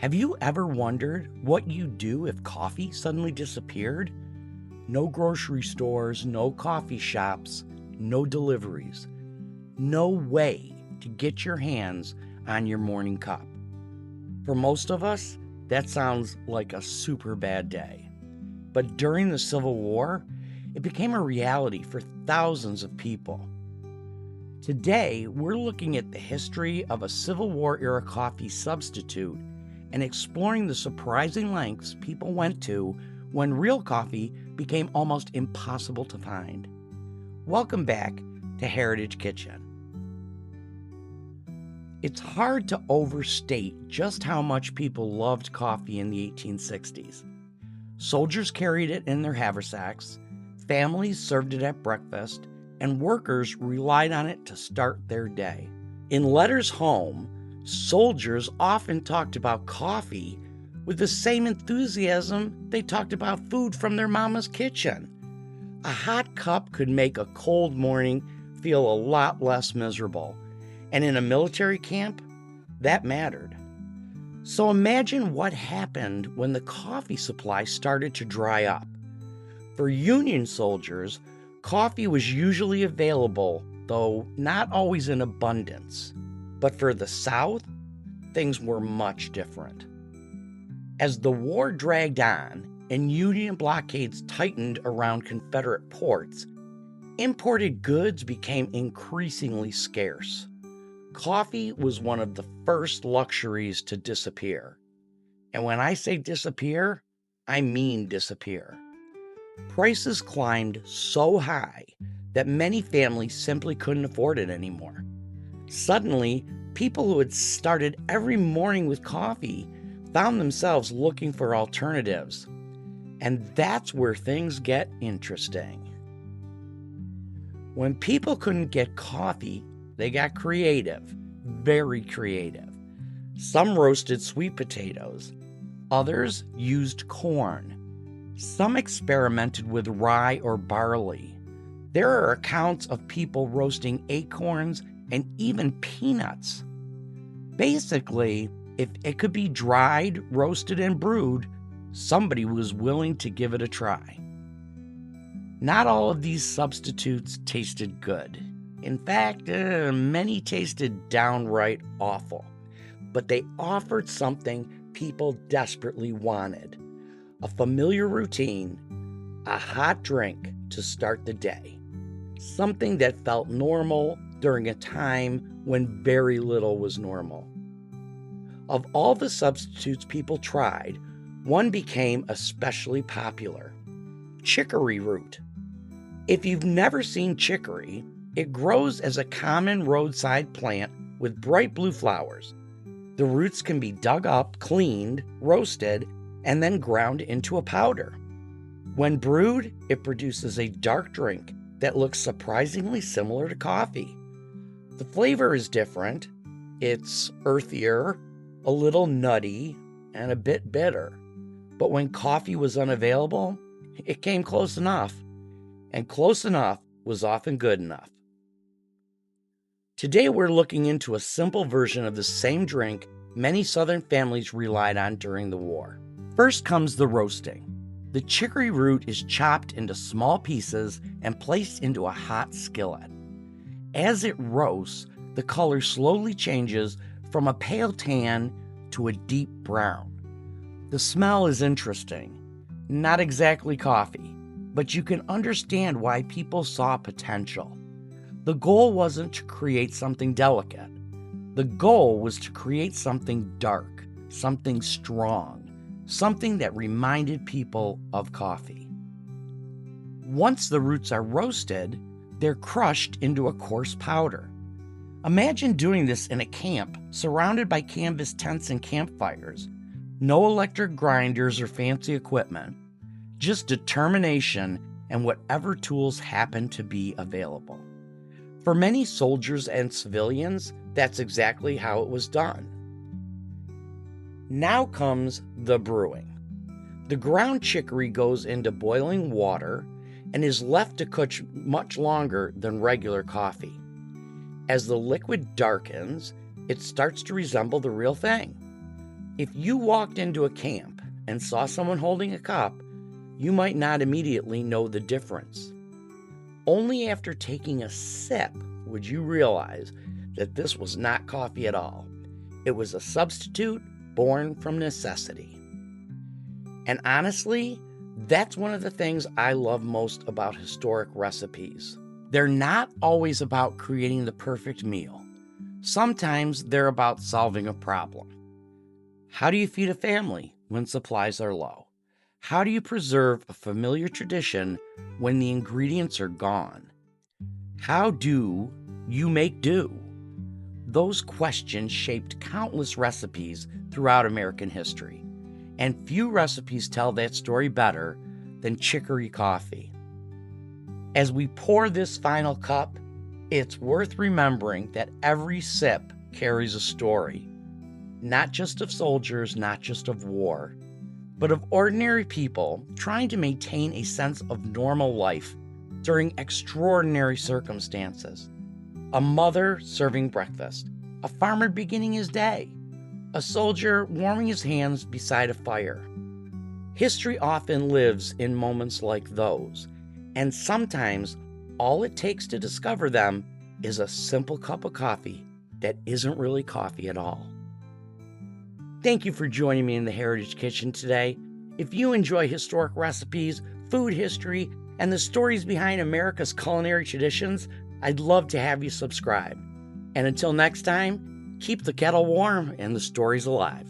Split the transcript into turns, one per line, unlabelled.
Have you ever wondered what you'd do if coffee suddenly disappeared? No grocery stores, no coffee shops, no deliveries, no way to get your hands on your morning cup. For most of us, that sounds like a super bad day. But during the Civil War, it became a reality for thousands of people. Today, we're looking at the history of a Civil War era coffee substitute and exploring the surprising lengths people went to when real coffee became almost impossible to find. Welcome back to Heritage Kitchen. It's hard to overstate just how much people loved coffee in the 1860s. Soldiers carried it in their haversacks, families served it at breakfast, and workers relied on it to start their day. In letters home, soldiers often talked about coffee with the same enthusiasm they talked about food from their mama's kitchen. A hot cup could make a cold morning feel a lot less miserable, and in a military camp, that mattered. So imagine what happened when the coffee supply started to dry up. For Union soldiers, coffee was usually available, though not always in abundance. But for the South, things were much different. As the war dragged on and Union blockades tightened around Confederate ports, imported goods became increasingly scarce. Coffee was one of the first luxuries to disappear. And when I say disappear, I mean disappear. Prices climbed so high that many families simply couldn't afford it anymore. Suddenly, people who had started every morning with coffee found themselves looking for alternatives. And that's where things get interesting. When people couldn't get coffee, they got creative, very creative. Some roasted sweet potatoes, others used corn. Some experimented with rye or barley. There are accounts of people roasting acorns and even peanuts. Basically, if it could be dried, roasted, and brewed, somebody was willing to give it a try. Not all of these substitutes tasted good. In fact, many tasted downright awful. But they offered something people desperately wanted. A familiar routine, a hot drink to start the day. Something that felt normal during a time when very little was normal. Of all the substitutes people tried, one became especially popular: chicory root. If you've never seen chicory, it grows as a common roadside plant with bright blue flowers. The roots can be dug up, cleaned, roasted, and then ground into a powder. When brewed, it produces a dark drink that looks surprisingly similar to coffee. The flavor is different. It's earthier, a little nutty, and a bit bitter. But when coffee was unavailable, it came close enough. And close enough was often good enough. Today we're looking into a simple version of the same drink many Southern families relied on during the war. First comes the roasting. The chicory root is chopped into small pieces and placed into a hot skillet. As it roasts, the color slowly changes from a pale tan to a deep brown. The smell is interesting. Not exactly coffee, but you can understand why people saw potential. The goal wasn't to create something delicate. The goal was to create something dark, something strong, something that reminded people of coffee. Once the roots are roasted, they're crushed into a coarse powder. Imagine doing this in a camp, surrounded by canvas tents and campfires. No electric grinders or fancy equipment, just determination and whatever tools happen to be available. For many soldiers and civilians, that's exactly how it was done. Now comes the brewing. The ground chicory goes into boiling water and is left to cook much longer than regular coffee. As the liquid darkens, it starts to resemble the real thing. If you walked into a camp and saw someone holding a cup, you might not immediately know the difference. Only after taking a sip would you realize that this was not coffee at all. It was a substitute born from necessity. And honestly, that's one of the things I love most about historic recipes. They're not always about creating the perfect meal. Sometimes they're about solving a problem. How do you feed a family when supplies are low? How do you preserve a familiar tradition when the ingredients are gone? How do you make do? Those questions shaped countless recipes throughout American history, and few recipes tell that story better than Chicory coffee. As we pour this final cup, it's worth remembering that every sip carries a story, not just of soldiers, not just of war, but of ordinary people trying to maintain a sense of normal life during extraordinary circumstances. A mother serving breakfast, a farmer beginning his day, a soldier warming his hands beside a fire. History often lives in moments like those, and sometimes all it takes to discover them is a simple cup of coffee that isn't really coffee at all. Thank you for joining me in the Heritage Kitchen today. If you enjoy historic recipes, food history, and the stories behind America's culinary traditions, I'd love to have you subscribe. And until next time, keep the kettle warm and the stories alive.